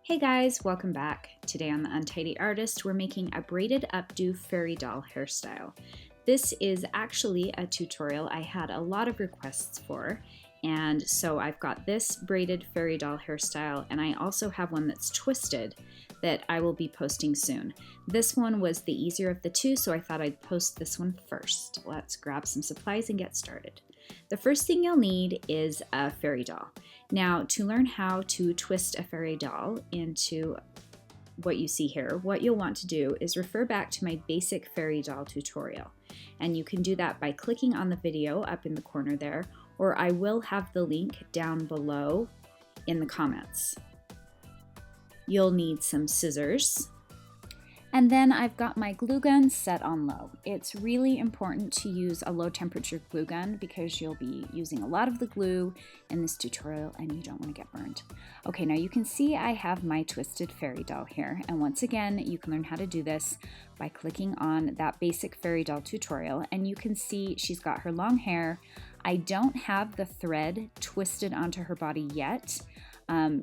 Hey guys, welcome back. Today on The Untidy Artist, we're making a braided updo fairy doll hairstyle. This is actually a tutorial I had a lot of requests for, and so I've got this braided fairy doll hairstyle, and I also have one that's twisted that I will be posting soon. This one was the easier of the two, so I thought I'd post this one first. Let's grab some supplies and get started. The first thing you'll need is a fairy doll. Now, to learn how to twist a fairy doll into what you see here, what you'll want to do is refer back to my basic fairy doll tutorial. And you can do that by clicking on the video up in the corner there, or I will have the link down below in the comments. You'll need some scissors. And then I've got my glue gun set on low. It's really important to use a low temperature glue gun because you'll be using a lot of the glue in this tutorial and you don't want to get burned. Okay, now you can see I have my twisted fairy doll here. And once again, you can learn how to do this by clicking on that basic fairy doll tutorial. And you can see she's got her long hair. I don't have the thread twisted onto her body yet.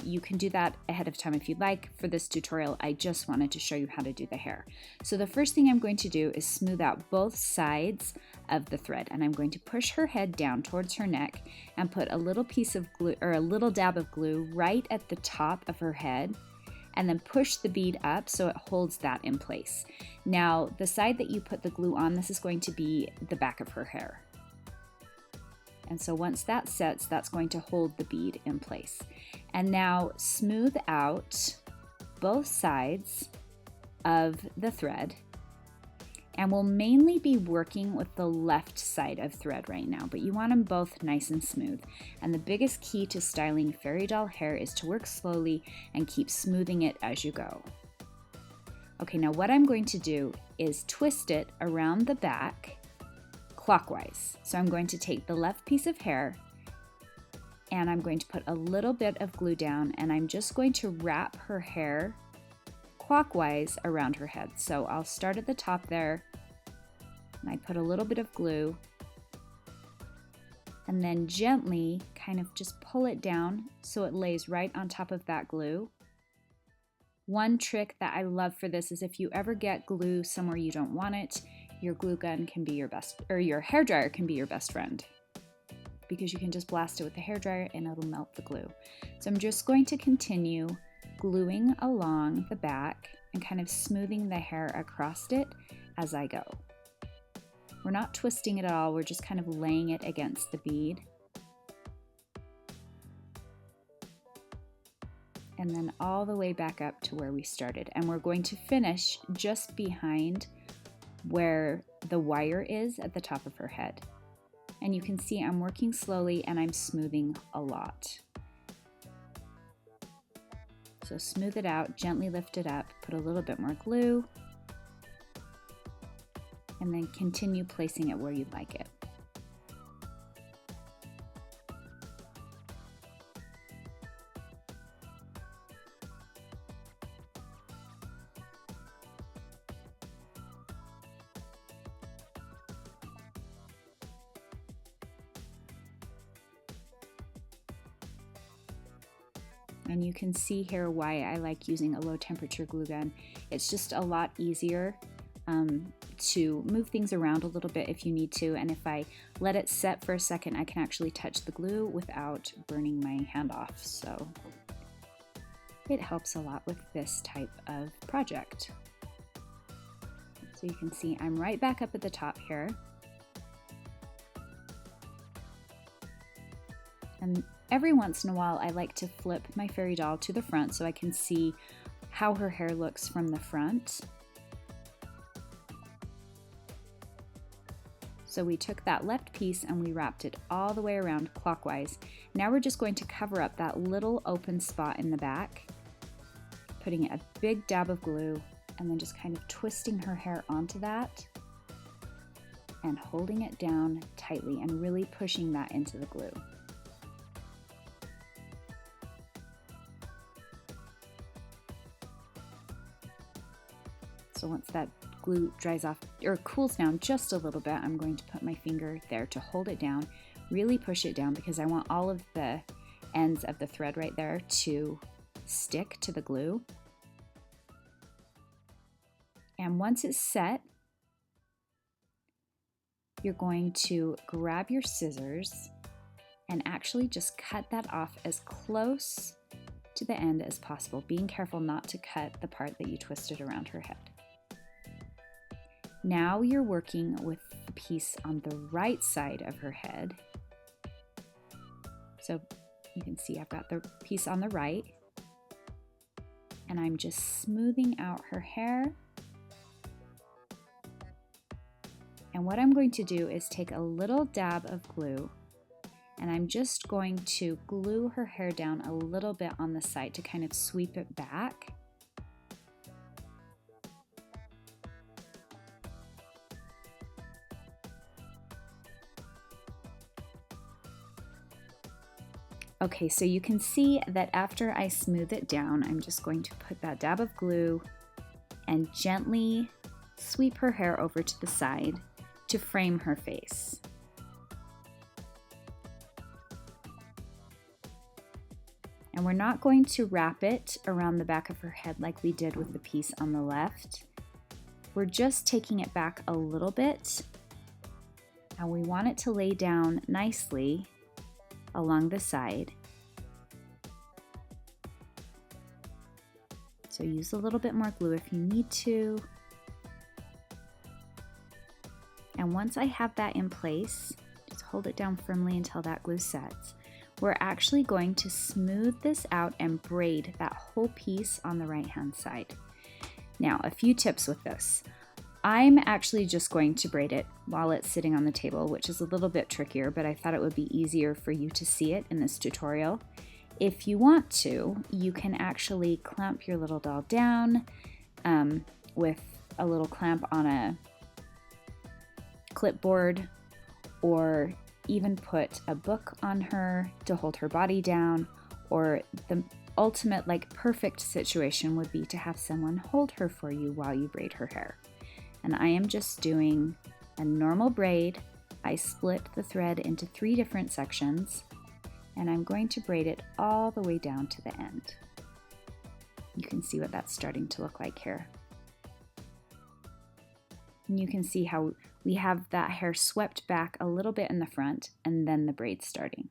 You can do that ahead of time if you'd like. For this tutorial, I just wanted to show you how to do the hair. So the first thing I'm going to do is smooth out both sides of the thread, and I'm going to push her head down towards her neck and put a little piece of glue or a little dab of glue right at the top of her head, and then push the bead up so it holds that in place. Now, the side that you put the glue on, this is going to be the back of her hair. And so once that sets, that's going to hold the bead in place. And now smooth out both sides of the thread. And we'll mainly be working with the left side of thread right now, but you want them both nice and smooth. And the biggest key to styling fairy doll hair is to work slowly and keep smoothing it as you go. Okay, now what I'm going to do is twist it around the back clockwise. So I'm going to take the left piece of hair and I'm going to put a little bit of glue down, and I'm just going to wrap her hair clockwise around her head. So I'll start at the top there and I put a little bit of glue and then gently kind of just pull it down so it lays right on top of that glue. One trick that I love for this is if you ever get glue somewhere you don't want it, your glue gun can be your best, or your hairdryer can be your best friend, because you can just blast it with the hairdryer and it'll melt the glue. So I'm just going to continue gluing along the back and kind of smoothing the hair across it as I go. We're not twisting it at all, we're just kind of laying it against the bead. And then all the way back up to where we started. And we're going to finish just behind where the wire is at the top of her head. And you can see I'm working slowly and I'm smoothing a lot. So smooth it out, gently lift it up, put a little bit more glue, and then continue placing it where you'd like it. And you can see here why I like using a low temperature glue gun. It's just a lot easier to move things around a little bit if you need to. And if I let it set for a second, I can actually touch the glue without burning my hand off. So it helps a lot with this type of project. So you can see I'm right back up at the top here. And every once in a while, I like to flip my fairy doll to the front so I can see how her hair looks from the front. So we took that left piece and we wrapped it all the way around clockwise. Now we're just going to cover up that little open spot in the back, putting a big dab of glue and then just kind of twisting her hair onto that and holding it down tightly and really pushing that into the glue. So once that glue dries off or cools down just a little bit, I'm going to put my finger there to hold it down, really push it down because I want all of the ends of the thread right there to stick to the glue. And once it's set, you're going to grab your scissors and actually just cut that off as close to the end as possible, being careful not to cut the part that you twisted around her head. Now you're working with the piece on the right side of her head. So you can see I've got the piece on the right, and I'm just smoothing out her hair. And what I'm going to do is take a little dab of glue, and I'm just going to glue her hair down a little bit on the side to kind of sweep it back. Okay, so you can see that after I smooth it down, I'm just going to put that dab of glue and gently sweep her hair over to the side to frame her face. And we're not going to wrap it around the back of her head like we did with the piece on the left. We're just taking it back a little bit, and we want it to lay down nicely along the side. So use a little bit more glue if you need to. And once I have that in place, just hold it down firmly until that glue sets. We're actually going to smooth this out and braid that whole piece on the right hand side. Now, a few tips with this. I'm actually just going to braid it while it's sitting on the table, which is a little bit trickier, but I thought it would be easier for you to see it in this tutorial. If you want to, you can actually clamp your little doll down with a little clamp on a clipboard, or even put a book on her to hold her body down, or the ultimate, like, perfect situation would be to have someone hold her for you while you braid her hair. And I am just doing a normal braid. I split the thread into 3 different sections, and I'm going to braid it all the way down to the end. You can see what that's starting to look like here. And you can see how we have that hair swept back a little bit in the front and then the braid starting.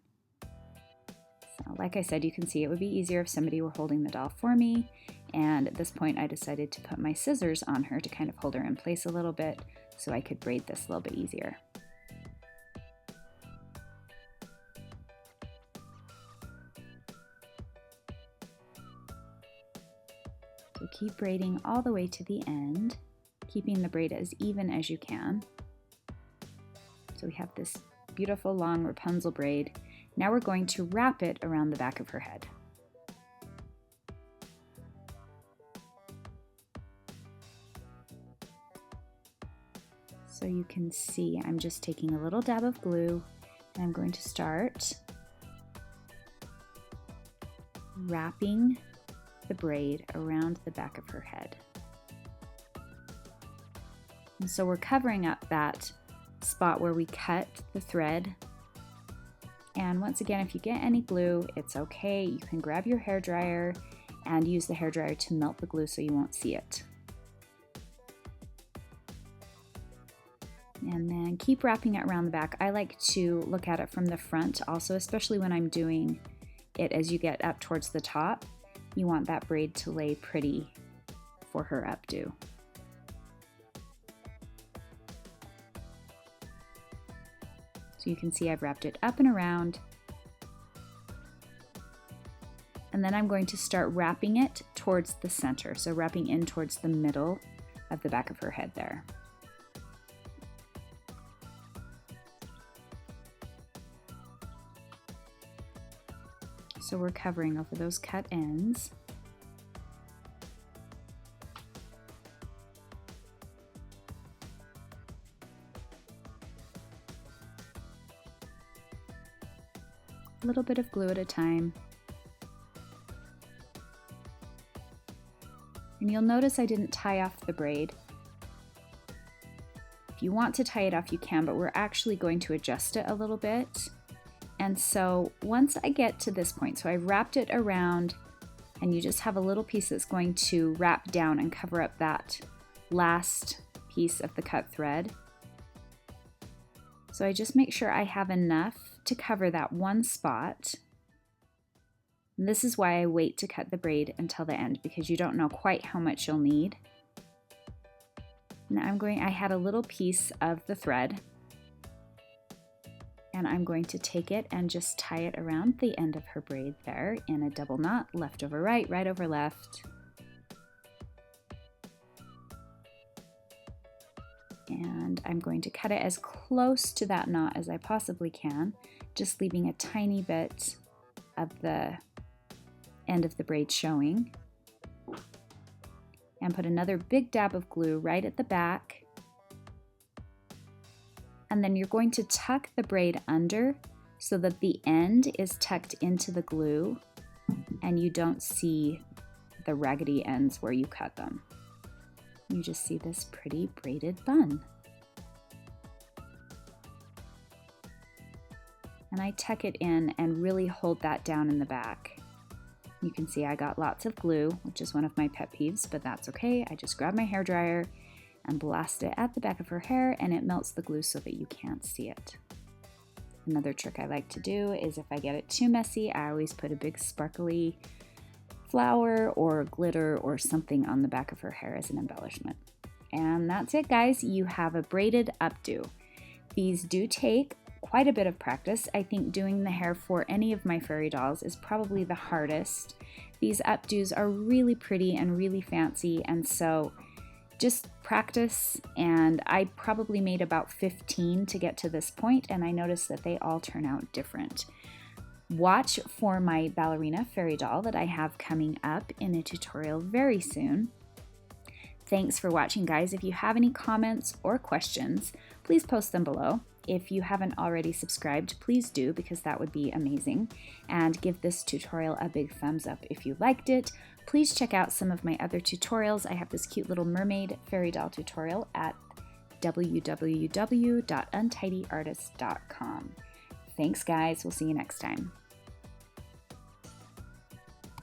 So like I said, you can see it would be easier if somebody were holding the doll for me. And at this point, I decided to put my scissors on her to kind of hold her in place a little bit so I could braid this a little bit easier. So keep braiding all the way to the end, keeping the braid as even as you can. So we have this beautiful long Rapunzel braid. Now we're going to wrap it around the back of her head. So you can see I'm just taking a little dab of glue, and I'm going to start wrapping the braid around the back of her head. And so we're covering up that spot where we cut the thread. And once again, if you get any glue, it's okay. You can grab your hairdryer and use the hairdryer to melt the glue so you won't see it. And then keep wrapping it around the back. I like to look at it from the front also, especially when I'm doing it as you get up towards the top. You want that braid to lay pretty for her updo. So you can see I've wrapped it up and around. And then I'm going to start wrapping it towards the center. So wrapping in towards the middle of the back of her head there. So we're covering over those cut ends. A little bit of glue at a time. And you'll notice I didn't tie off the braid. If you want to tie it off, you can, but we're actually going to adjust it a little bit. And so once I get to this point, so I've wrapped it around and you just have a little piece that's going to wrap down and cover up that last piece of the cut thread. So I just make sure I have enough to cover that one spot. And this is why I wait to cut the braid until the end, because you don't know quite how much you'll need. Now I had a little piece of the thread, and I'm going to take it and just tie it around the end of her braid there in a double knot, left over right, right over left. And I'm going to cut it as close to that knot as I possibly can, just leaving a tiny bit of the end of the braid showing. And put another big dab of glue right at the back. And then you're going to tuck the braid under so that the end is tucked into the glue and you don't see the raggedy ends where you cut them. You just see this pretty braided bun. And I tuck it in and really hold that down in the back. You can see I got lots of glue, which is one of my pet peeves, but that's okay. I just grab my hairdryer and blast it at the back of her hair, and it melts the glue so that you can't see it. Another trick I like to do is if I get it too messy, I always put a big sparkly flower or glitter or something on the back of her hair as an embellishment. And that's it, guys. You have a braided updo. These do take quite a bit of practice. I think doing the hair for any of my fairy dolls is probably the hardest. These updos are really pretty and really fancy, and so just practice. And I probably made about 15 to get to this point, and I noticed that they all turn out different. Watch for my ballerina fairy doll that I have coming up in a tutorial very soon. Thanks for watching, guys. If you have any comments or questions, please post them below. If you haven't already subscribed, please do, because that would be amazing. And give this tutorial a big thumbs up if you liked it. Please check out some of my other tutorials. I have this cute little mermaid fairy doll tutorial at www.untidyartist.com. Thanks, guys. We'll see you next time.